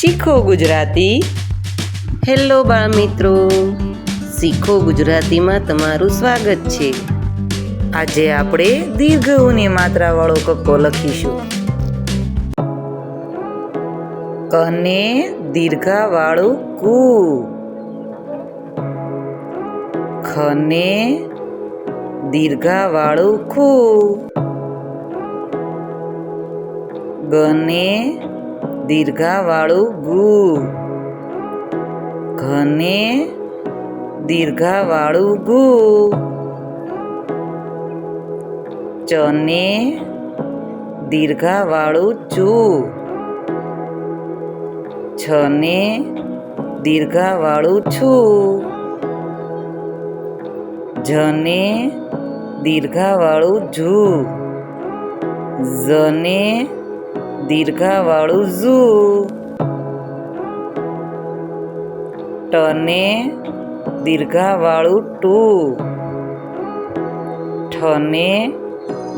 શીખો ગુજરાતી. હેલો બાળ મિત્રો, શીખો ગુજરાતીમાં તમારું સ્વાગત છે. આજે આપણે દીર્ઘ ઉની માત્રાવાળો કક્કો લખીશું. કને દીર્ઘાવાળું કુ, ખને દીર્ઘાવાળું ખુ, ગને દીર્ઘાવાળું ગુ, ઘને દીર્ઘાવાળું ગુ, ચને દીર્ઘાવાળું ચુ, છને દીર્ઘાવાળું છું, જને દીર્ઘાવાળું જુ, ઝને દીર્ઘાવાળું ઝુ, ટને દીર્ઘાવાળું ટુ, ઠને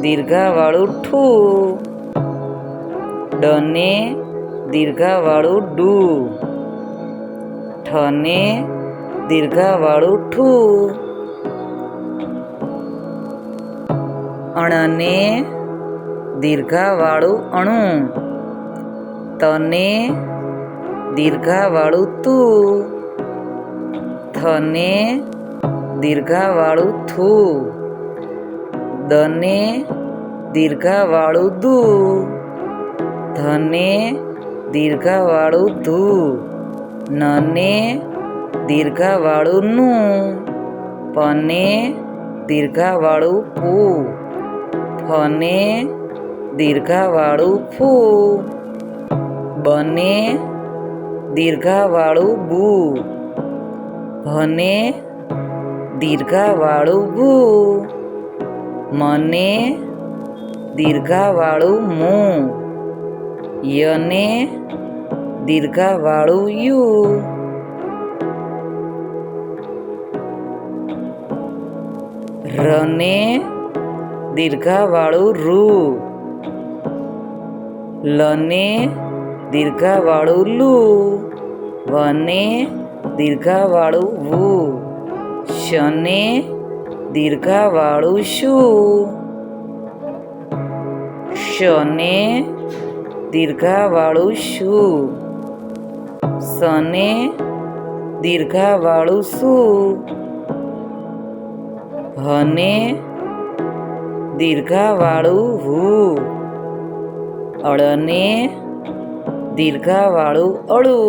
દીર્ઘાવાળું ઠુ, ડને દીર્ઘાવાળું ડુ, ઠને દીર્ઘાવાળું ઠુ, અણને દીર્ઘાવાળું અણુ, તને દીર્ઘાવાળું તુ, થને દીર્ઘાવાળું થુ, દને દીર્ઘાવાળું દુ, ધને દીર્ઘાવાળું ધુ, નને દીર્ઘાવાળું નું, પને દીર્ઘાવાળું પુ, ફને દીર્ઘાવાળું ફુ, બને દીર્ઘાવાળું બુ, ભને દીર્ઘાવાળું ભુ, મને દીર્ઘાવાળું મુ, યને દીર્ઘાવાળું યુ, રને દીર્ઘાવાળું રૂ, લને દીર્ઘાવાળું લુ, વને દીર્ઘાવાળું વુ, શને દીર્ઘાવાળું શુ, શને દીર્ઘાવાળું શુ, સને દીર્ઘાવાળું સુ, હને દીર્ઘાવાળું હુ, અળને દીર્ઘાવાળું અળુ,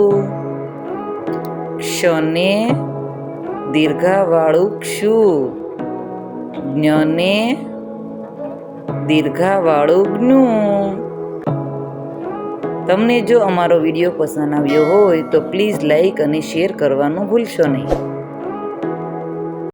ક્ષને દીર્ઘાવાળું ક્ષુ, જ્ઞને દીર્ઘાવાળું જ્ઞુ. તમને જો અમારો વિડીયો પસંદ આવ્યો હોય તો પ્લીઝ લાઈક અને શેર કરવાનું ભૂલશો નહીં.